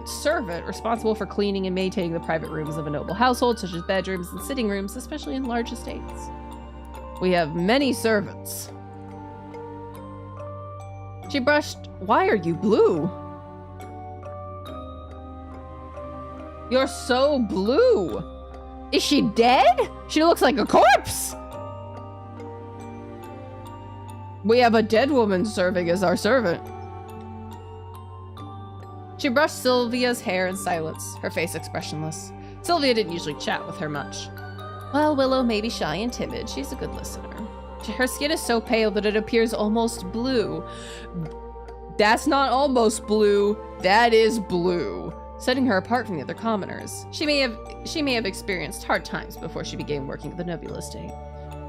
servant responsible for cleaning and maintaining the private rooms of a noble household, such as bedrooms and sitting rooms, especially in large estates. We have many servants. She brushed. Why are you blue? You're so blue. Is she dead? She looks like a corpse. We have a dead woman serving as our servant. She brushed Sylvia's hair in silence, her face expressionless. Sylvia didn't usually chat with her much. While Willow may be shy and timid, she's a good listener. Her skin is so pale that it appears almost blue. That's not almost blue, that is blue, setting her apart from the other commoners. She may have experienced hard times before she began working at the Nebula estate.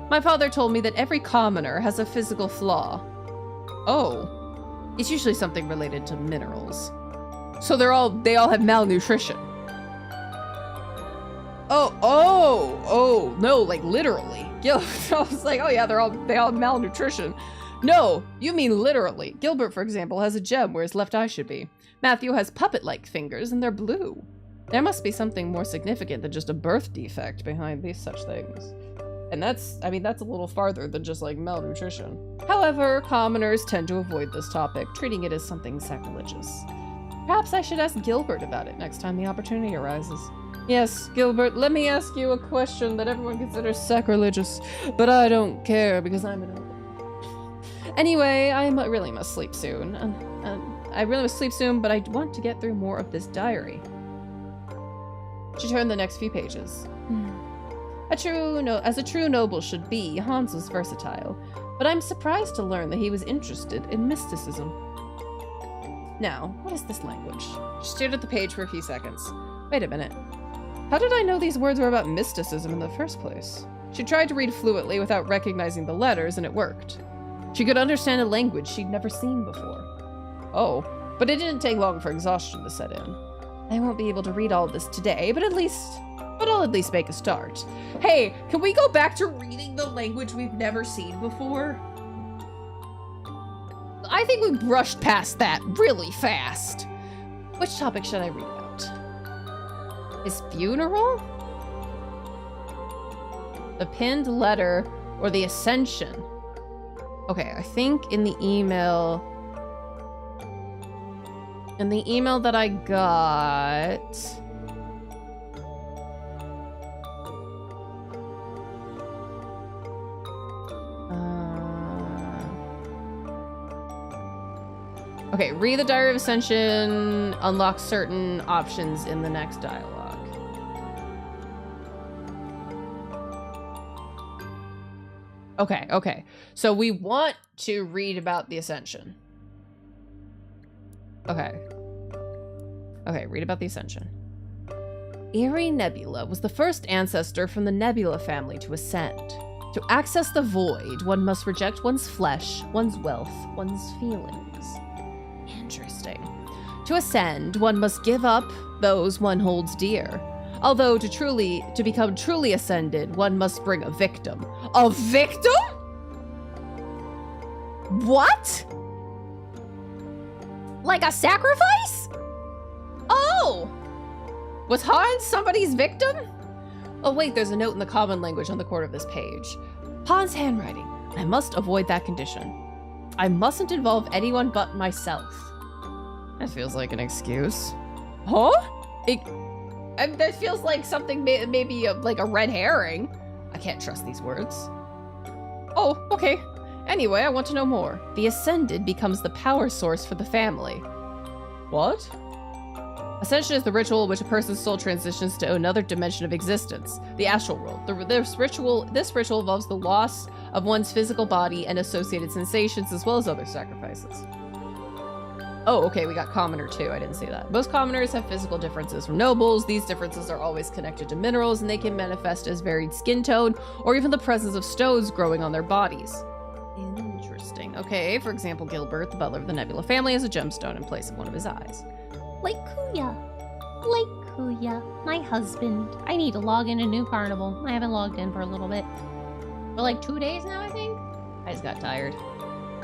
My father told me that every commoner has a physical flaw. Oh. It's usually something related to minerals. So they all have malnutrition. Oh, no, like literally. I was like, oh yeah, they all have malnutrition. No, you mean literally. Gilbert, for example, has a gem where his left eye should be. Matthew has puppet-like fingers and they're blue. There must be something more significant than just a birth defect behind these such things. And that's a little farther than just like malnutrition. However, commoners tend to avoid this topic, treating it as something sacrilegious. Perhaps I should ask Gilbert about it next time the opportunity arises. Yes, Gilbert, let me ask you a question that everyone considers sacrilegious, but I don't care because I'm an adult. Anyway, I really must sleep soon. But I want to get through more of this diary. She turned the next few pages. As a true noble should be, Hans was versatile, but I'm surprised to learn that he was interested in mysticism. Now, what is this language? She stared at the page for a few seconds. Wait a minute. How did I know these words were about mysticism in the first place? She tried to read fluently without recognizing the letters, and it worked. She could understand a language she'd never seen before. Oh, but it didn't take long for exhaustion to set in. I won't be able to read all this today, but I'll at least make a start. Hey, can we go back to reading the language we've never seen before? I think we brushed past that really fast. Which topic should I read about? His funeral? The pinned letter or the ascension? Okay, I think in the email that I got, okay, read the Diary of Ascension, unlock certain options in the next dialogue. Okay. So we want to read about the Ascension. Okay, read about the Ascension. Erie Nebula was the first ancestor from the Nebula family to ascend. To access the void, one must reject one's flesh, one's wealth, one's feelings. Interesting. To ascend, one must give up those one holds dear. Although to become truly ascended, one must bring a victim. A victim? What? Like a sacrifice? Oh! Was Hans somebody's victim? Oh wait, there's a note in the common language on the corner of this page. Hans' handwriting. I must avoid that condition. I mustn't involve anyone but myself. That feels like an excuse. Huh? That feels like something maybe like a red herring. I can't trust these words. Oh, okay. Anyway, I want to know more. The Ascended becomes the power source for the family. What? Ascension is the ritual in which a person's soul transitions to another dimension of existence, the astral world. This ritual involves the loss of one's physical body and associated sensations, as well as other sacrifices. Oh, okay, we got commoner too. I didn't see that. Most commoners have physical differences from nobles. These differences are always connected to minerals, and they can manifest as varied skin tone or even the presence of stones growing on their bodies. Interesting. Okay, for example, Gilbert, the butler of the Nebula family, has a gemstone in place of one of his eyes. Like Kuya, my husband. I need to log in a new carnival. I haven't logged in for a little bit. For like 2 days now, I think. I just got tired.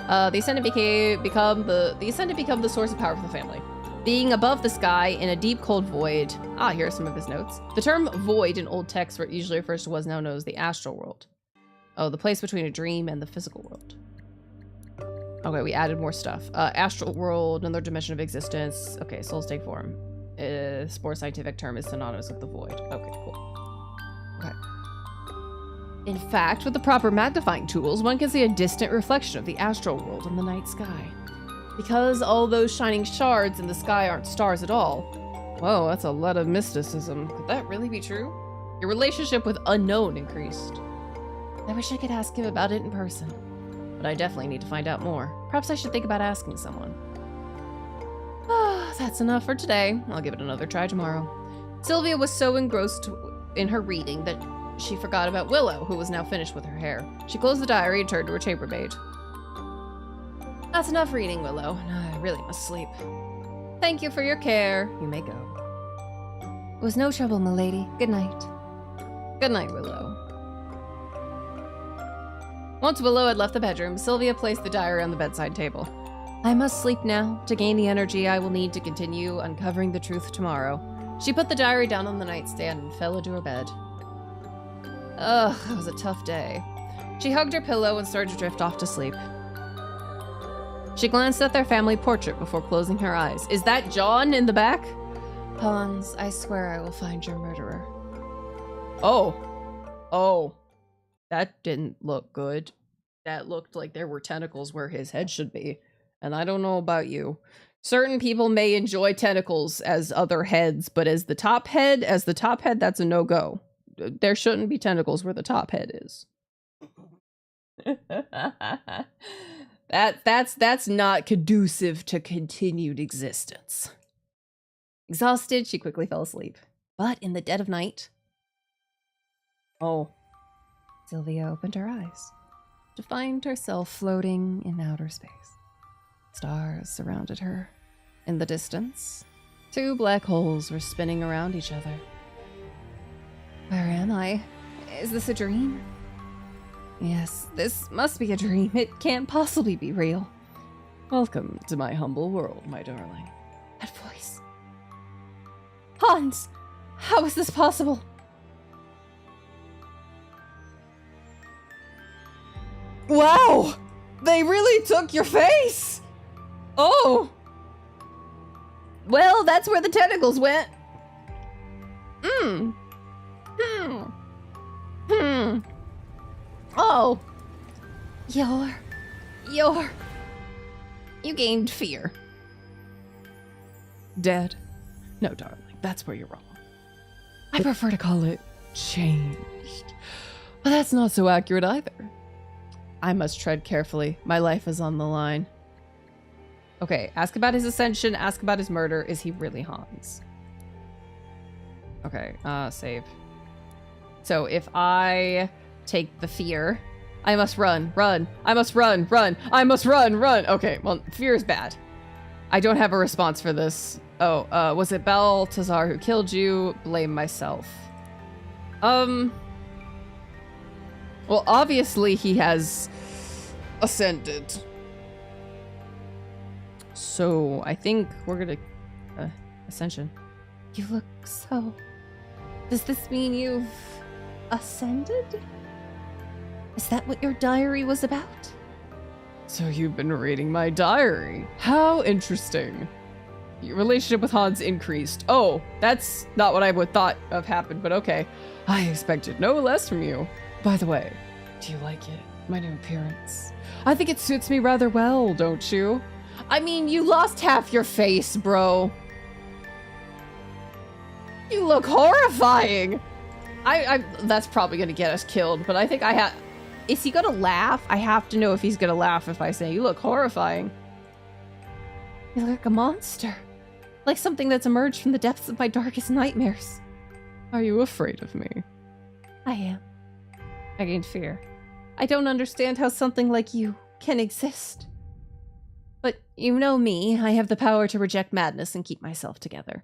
The Ascendant become the source of power for the family. Being above the sky in a deep, cold void. Ah, here are some of his notes. The term void in old texts usually refers to what is now known as the astral world. Oh, the place between a dream and the physical world. Okay, we added more stuff. Astral world, another dimension of existence. Okay, souls take form. More scientific term is synonymous with the void. Okay, cool. Okay. In fact, with the proper magnifying tools, one can see a distant reflection of the astral world in the night sky. Because all those shining shards in the sky aren't stars at all. Whoa, that's a lot of mysticism. Could that really be true? Your relationship with unknown increased. I wish I could ask him about it in person. But I definitely need to find out more. Perhaps I should think about asking someone. Ah, that's enough for today. I'll give it another try tomorrow. Sylvia was so engrossed in her reading that she forgot about Willow, who was now finished with her hair. She closed the diary and turned to her chambermaid. That's enough reading, Willow. I really must sleep. Thank you for your care. You may go. It was no trouble, milady. Good night. Good night, Willow. Once Willow had left the bedroom, Sylvia placed the diary on the bedside table. I must sleep now to gain the energy I will need to continue uncovering the truth tomorrow. She put the diary down on the nightstand and fell into her bed. Ugh, it was a tough day. She hugged her pillow and started to drift off to sleep. She glanced at their family portrait before closing her eyes. Is that John in the back? Hans, I swear I will find your murderer. Oh. Oh. That didn't look good. That looked like there were tentacles where his head should be. And I don't know about you. Certain people may enjoy tentacles as other heads, but as the top head, that's a no-go. There shouldn't be tentacles where the top head is. That's not conducive to continued existence. Exhausted, she quickly fell asleep. But in the dead of night... Oh. Sylvia opened her eyes to find herself floating in outer space. Stars surrounded her. In the distance, two black holes were spinning around each other. Where am I? Is this a dream? Yes, this must be a dream. It can't possibly be real. Welcome to my humble world, my darling. That voice. Hans! How is this possible? Wow! They really took your face! Oh! Well, that's where the tentacles went. Oh. You gained fear. Dead? No, darling, that's where you're wrong. I prefer to call it changed. But that's not so accurate either. I must tread carefully. My life is on the line. Okay, ask about his ascension, ask about his murder. Is he really Hans? Okay, save. So if I take the fear, I must run. I must run. I must run. Okay, well, fear is bad. I don't have a response for this. Oh, was it Baltazar who killed you? Blame myself. Well, obviously he has ascended. So I think we're gonna ascension. You look so... Does this mean you've ascended? Is that what your diary was about? So you've been reading my diary. How interesting. Your relationship with Hans increased. Oh, that's not what I would thought of happened, but okay. I expected no less from you. By the way, do you like it? My new appearance? I think it suits me rather well, don't you? I mean, you lost half your face, bro. You look horrifying. That's probably gonna get us killed, but I think I have... Is he gonna laugh? I have to know if he's gonna laugh if I say, you look horrifying. You look like a monster. Like something that's emerged from the depths of my darkest nightmares. Are you afraid of me? I am. I gained fear. I don't understand how something like you can exist. But you know me, I have the power to reject madness and keep myself together.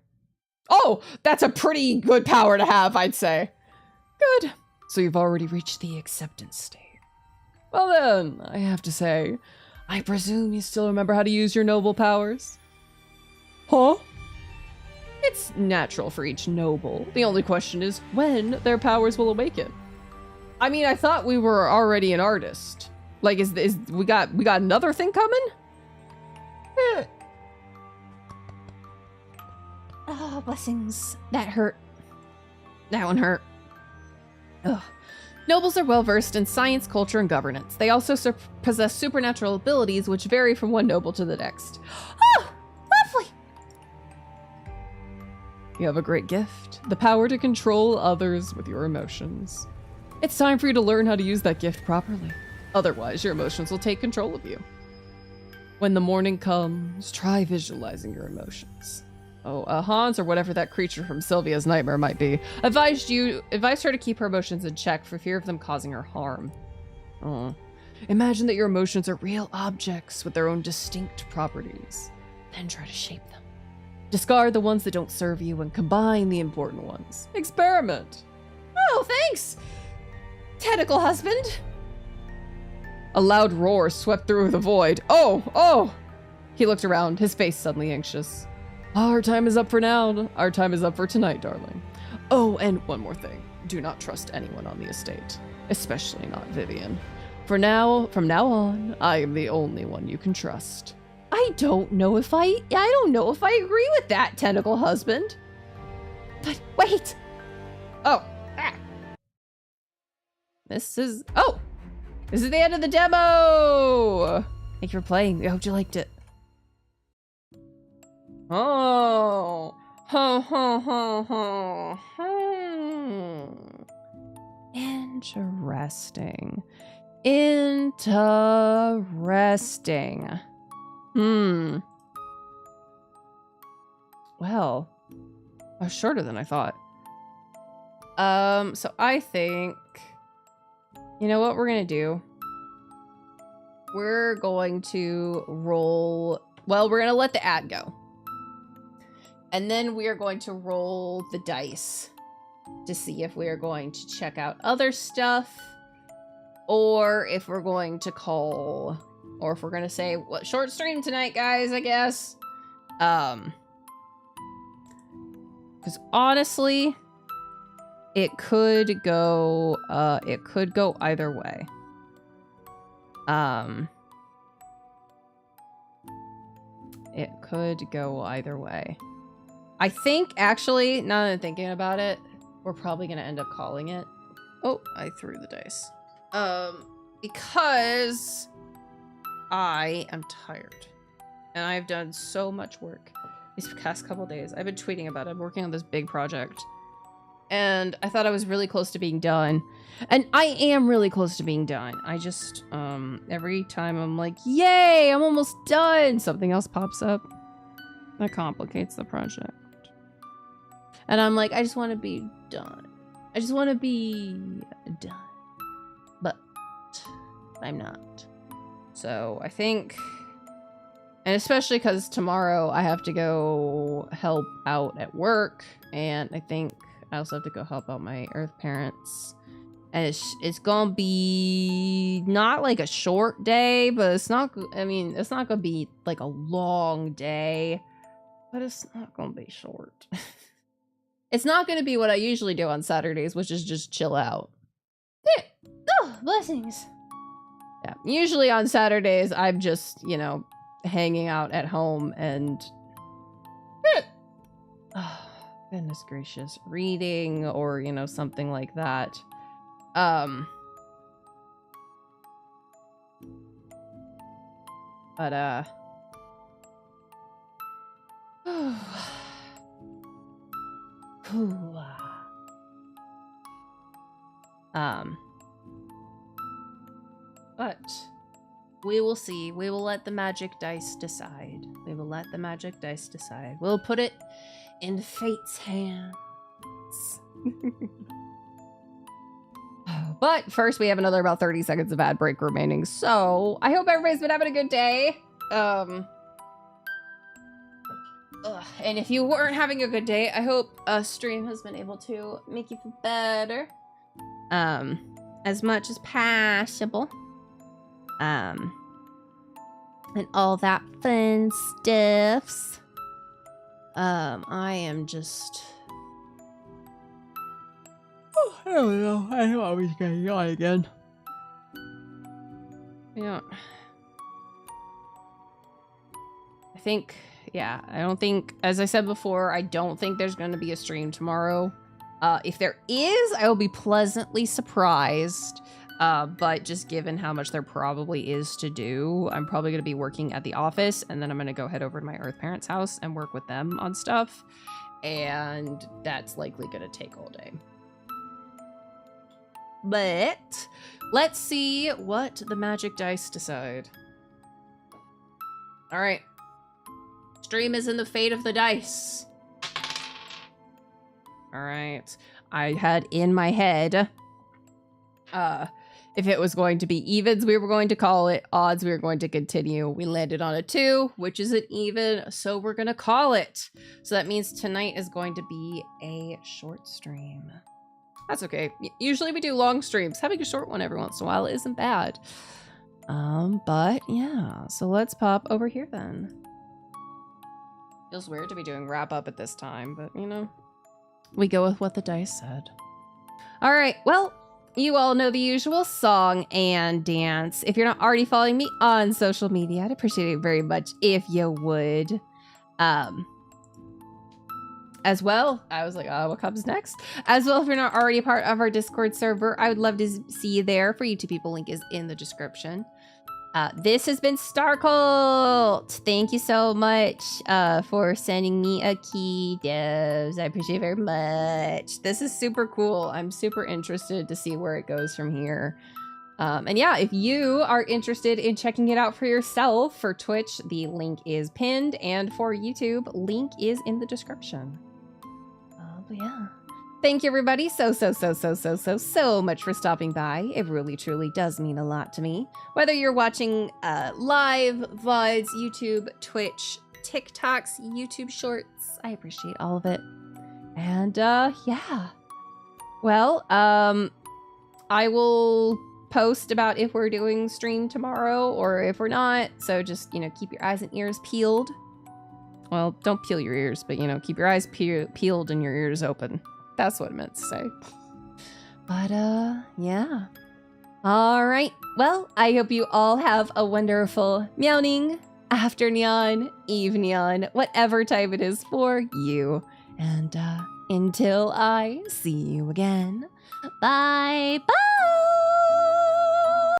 Oh, that's a pretty good power to have, I'd say. Good. So you've already reached the acceptance stage. Well then, I have to say, I presume you still remember how to use your noble powers? Huh? It's natural for each noble. The only question is when their powers will awaken. I mean, I thought we were already an artist. Like, is we got another thing coming? Oh, blessings. That hurt. That one hurt. Ugh. Nobles are well versed in science, culture, and governance. They also possess supernatural abilities which vary from one noble to the next. Oh, lovely! You have a great gift, the power to control others with your emotions. It's time for you to learn how to use that gift properly. Otherwise, your emotions will take control of you. When the morning comes, try visualizing your emotions. Oh, Hans, or whatever that creature from Sylvia's nightmare might be, advised her to keep her emotions in check for fear of them causing her harm. Oh. Imagine that your emotions are real objects with their own distinct properties. Then try to shape them. Discard the ones that don't serve you and combine the important ones. Experiment. Oh, thanks, tentacle husband. A loud roar swept through the void. Oh! He looked around, his face suddenly anxious. Our time is up for now. Our time is up for tonight, darling. Oh, and one more thing. Do not trust anyone on the estate, especially not Vivian. From now on, I am the only one you can trust. I don't know if I agree with that, tentacle husband. But wait. This is the end of the demo. Thank you for playing. I hope you liked it. Oh. Interesting. Well, that was shorter than I thought. So I think, you know what we're gonna do? We're going to roll, well, we're gonna let the ad go. And then we are going to roll the dice to see if we are going to check out other stuff, or if we're going to call, or if we're going to say, what, short stream tonight, guys, I guess. Because honestly, it could go either way. It could go either way. I think, actually, now that I'm thinking about it, we're probably going to end up calling it. Oh, I threw the dice. Because I am tired. And I've done so much work these past couple days. I've been tweeting about it. I'm working on this big project. And I thought I was really close to being done. And I am really close to being done. I just, every time I'm like, yay, I'm almost done, something else pops up that complicates the project. And I'm like, I just want to be done. I just want to be done. But I'm not. So I think, and especially because tomorrow I have to go help out at work. And I think I also have to go help out my Earth parents. And it's gonna be not like a short day, but it's not, I mean, it's not gonna be like a long day, but it's not gonna be short. It's not gonna be what I usually do on Saturdays, which is just chill out. Yeah. Oh, blessings. Yeah, usually on Saturdays, I'm just, you know, hanging out at home and, oh, goodness gracious, reading or, you know, something like that. But we will see. We will let the magic dice decide. We will let the magic dice decide. We'll put it in fate's hands. But first, we have another about 30 seconds of ad break remaining. So I hope everybody's been having a good day. And if you weren't having a good day, I hope a stream has been able to make you feel better. As much as possible. And all that fun stuffs. I am just... Oh, I don't know. I know I was gonna yawn again. Yeah. I think... Yeah, I don't think, as I said before, I don't think there's going to be a stream tomorrow. If there is, I will be pleasantly surprised. But just given how much there probably is to do, I'm probably going to be working at the office, and then I'm going to go head over to my Earth parents' house and work with them on stuff. And that's likely going to take all day. But let's see what the magic dice decide. All right. Stream is in the fate of the dice. All right. I had in my head, If it was going to be evens, we were going to call it. Odds, we were going to continue. We landed on a 2, which is an even, so we're going to call it. So that means tonight is going to be a short stream. That's okay. Usually we do long streams. Having a short one every once in a while isn't bad. But yeah, so let's pop over here then. Feels weird to be doing wrap up at this time, but you know, we go with what the dice said. All right, well, you all know the usual song and dance. If you're not already following me on social media, I'd appreciate it very much if you would. As well, I was like, what comes next? As well, if you're not already part of our Discord server, I would love to see you there. For YouTube people, link is in the description. This has been STARCULT. Thank you so much for sending me a key, devs. I appreciate it very much. This is super cool. I'm super interested to see where it goes from here. And yeah, if you are interested in checking it out for yourself, for Twitch, the link is pinned, and for YouTube, link is in the description. But yeah. Thank you, everybody, so much for stopping by. It really, truly does mean a lot to me. Whether you're watching live, VODs, YouTube, Twitch, TikToks, YouTube Shorts, I appreciate all of it. And yeah. Well, I will post about if we're doing stream tomorrow or if we're not. So just, you know, keep your eyes and ears peeled. Well, don't peel your ears, but, you know, keep your eyes peeled and your ears open. That's what I meant to say. But, yeah. All right. Well, I hope you all have a wonderful meowing, afternoon, evening, whatever time it is for you. And, until I see you again, bye-bye.